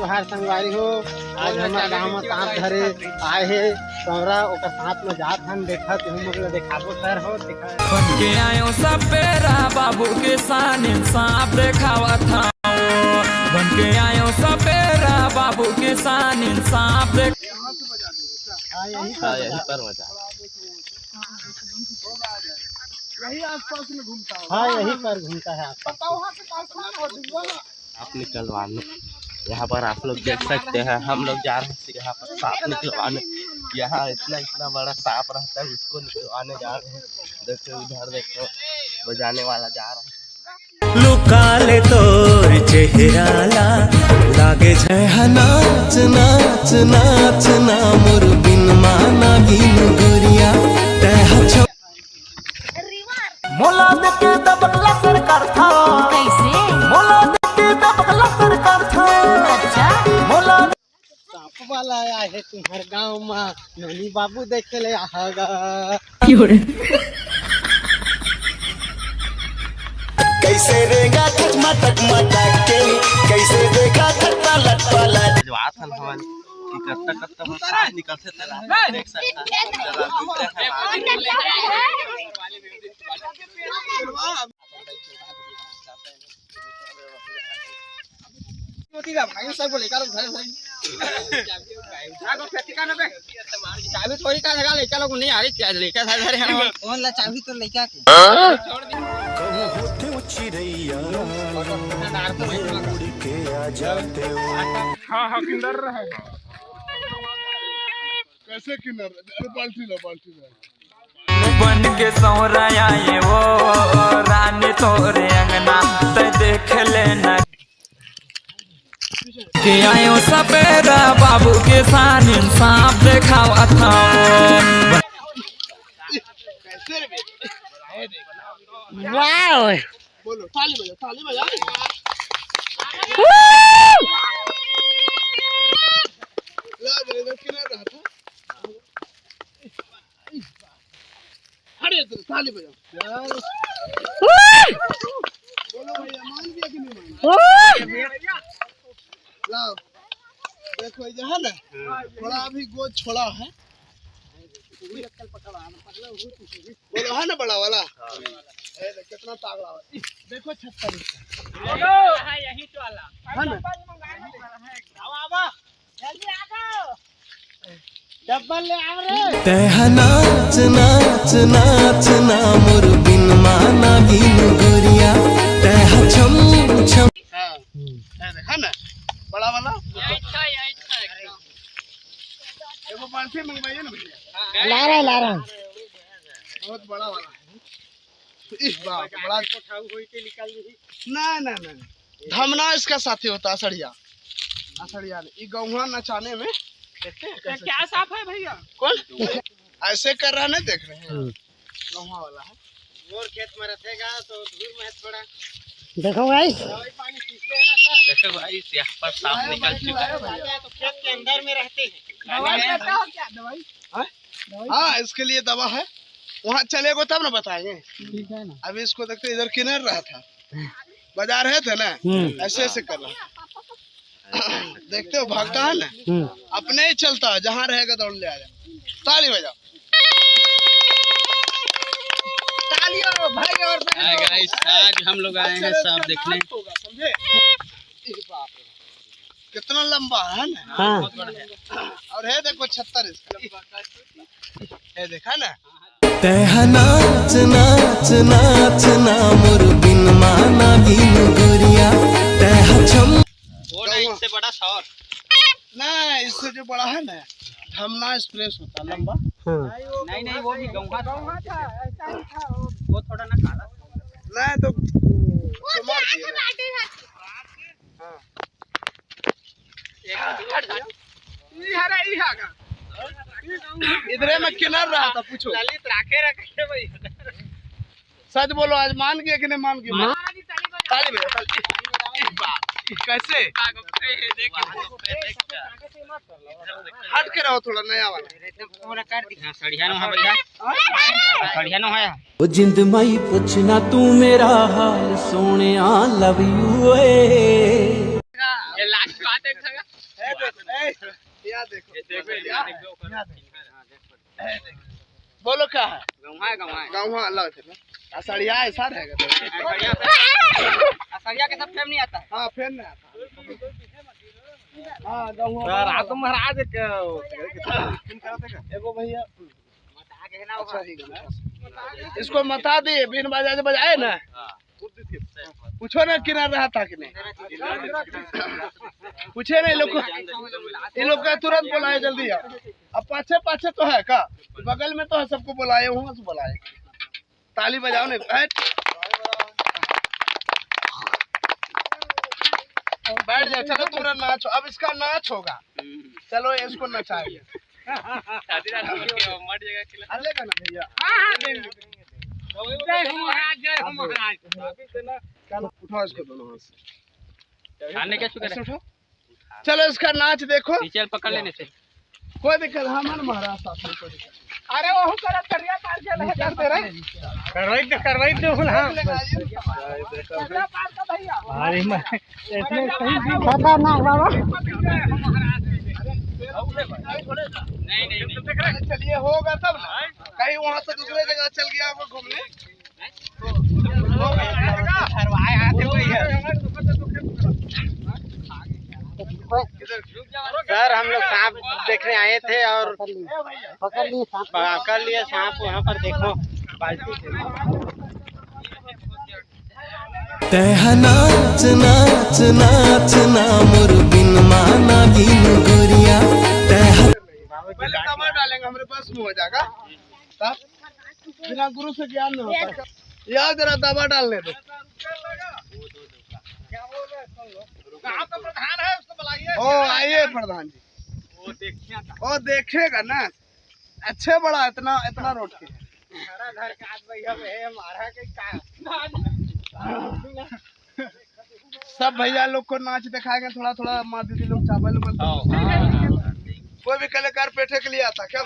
तुहार संगवारी हो। आज हमारे गाँव में सांप धरे आए है तोरा ओकर साथ में जात हम देखा तुम लोग देखाबो सर हो देखा बन के आयो सपेरा बाबू के साथ सांप देखावा था। बन के आयो सपेरा बाबू के साथ सांप देख यही पर मजा यही आसपास में घूमता है। हाँ यही पर घूमता है आसपास। सांप निकलवाने यहाँ पर आप लोग देख सकते हैं। हम लोग जा रहे हैं यहाँ पर सांप निकलवाने। यहाँ इतना बड़ा सांप रहता है उसको निकलवाने जा रहे हैं। देखो उधर देखो बजाने वाला जा रहा है। लुकाले तोर चेहरा लागे है नाच नाच नाच ना मोर बिन माना बिन गोरिया तह मोला देके दबकला सरकार था। कैसे मोला देके दबकला सरकार था। अच्छा मोला सांप वाला आया है तुम्हारे गाँव में ननी बाबू देखे ले आगा। कैसे रेगा टक मटक के कैसे देखा थट्टा लटपा लट बात है हमारे कि कत्ता हम सांप निकलते थे देख सकता है। चाबी तो लेके हाँ किन्नर रहे कैसे किन्नर बाल्टी लो बन के सोहरा आए वो रानी तोरे अंगना ते देख लेना के आयो सपेरा बाबू के साथ सांप देखावा था। बोलो ताली बजा किन्नर रहा था। अरे ताली बजा बोलो भैया मान गया कि नहीं मान। लाओ देखो ये है ना थोड़ा अभी गोद छोड़ा है। बोलो है ना बड़ा वाला कितना तागड़ा है। देखो 76 यही तो वाला है ना डब्बल ले आ रे तह नाच नाच नाच ना मोर बिन माना बिन गोरिया तह छम छम। है ना बड़ा वाला एगो बाल्टी मंगवाइए ना भैया। ला रहा बहुत बड़ा वाला है। इस बात बड़ा ना धमना इसका साथी होता असड़िया ने ये गौवा नचाने में क्या साफ है भैया कौन ऐसे कर रहा नहीं देख रहे हैं। गौवा वाला है मोर खेत में रहेगा तो धूल में थोड़ा देखो भाई पानी पीते हैं ना सर। देखो भाई यहाँ पर सांप निकल चुका है। तो खेत के अंदर में रहते हैं। हाँ इसके लिए दवा है। वहाँ चलेगो तब ना बताएंगे। ठीक है ना अभी इसको देखते इधर किन्नर रहा था बजा रहे थे ना ऐसे कर रहा। देखते हो भागता है ना अपने ही चलता है जहाँ रहेगा दौड़ ले आया। ताली बजाओ भाई। और आज हम लोग आए हैं सांप देखने। समझे कितना लंबा है ना। हाँ और है देखो 76 इसका है देखा ना। तह नाच नाच नाच ना मोर बिन माना बिन गोरिया तह छम। वो नहीं इससे बड़ा शॉट ना इससे जो बड़ा है ना धमना एक्सप्रेस होता लंबा। नहीं वो भी गौवा था वो थोड़ा ना काला नहीं तो मार दिए इधर में किन्नर रहा था पूछो ललित राखे रखे भाई सच बोलो आज मान गया कि नहीं मान गया। ताली बजा कैसे हट के रहो थोड़ा नया वाला ओ जिंद माई पूछना तू मेरा हाल सोने लव यू। लास्ट बात है यहाँ देखो बोलो क्या है गाँव अलग है ना असड़िया ऐसा रहेगा असरिया के सब फेम नहीं आता। हाँ फिर नहीं आता हाँ गाँव महाराज एगो भैया अच्छा ही गाना। इसको मता दिए बिन बाजा से बजाए ना पूछो ना किनार रहा था कि नहीं पूछे नहीं लोग इन लोग का तुरंत बुलाए जल्दी आओ। अब पाछे पाछे तो है का बगल में तो है सबको बुलाए वहाँ से बुलाए ताली बजाओ नहीं बैठ जाओ चलो तुरंत नाच अब इसका नाच होगा चलो इसको नचाएंगे ना भैया उठाओ इसको दोनों हाथ से उठाओ चलो इसका नाच देखो पकड़ लेने से कोई दिक्कत हमारे महाराज साथ में कोई दिक्कत अरे वो करा तरिया पार के लगे करते रहे करवाई दो हां अरे मैं इसमें सही खतरनाक बाबा नहीं चलिए होगा तब ना कहीं वहां से दूसरे जगह चल गया वो घूमने सर हम लोग सांप देखने आए थे और पकड़ लिए सांप वहाँ पर देखो बाल्टी तह नाच नाच नाच ना मोर बिन माना गिन गोरिया तह पहले दबा डालेंगे हमारे पास में हो जाएगा तब बिना गुरु से ज्ञान नहीं होता याद जरा दबा डालने दो प्रधान है उसको बुलाइए ओ आइए प्रधान जी वो देखेगा ना अच्छे बड़ा इतना इतना रोड के सब भैया लोग को नाच दिखाएंगे थोड़ा थोड़ा माँ दीदी लोग चावल कोई भी कलाकार पेठे के लिए आता क्या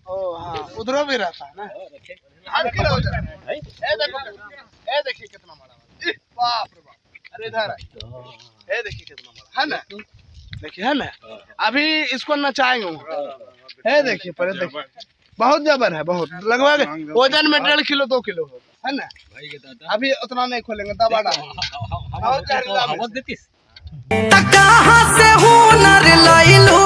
ओ हाँ उधरों भी रहता है ना देखिए कितना बड़ा बाप रे बाप अरे इधर है देखिए कितना बड़ा है ना देखिए है ना अभी इसको नचाएंगे है देखिए पहले देखिए बहुत जबर है बहुत लगभग वजन में 1.5 किलो 2 किलो है ना अभी उतना नहीं खोलेंगे दबा डाल कहाँ से हुनर लइलू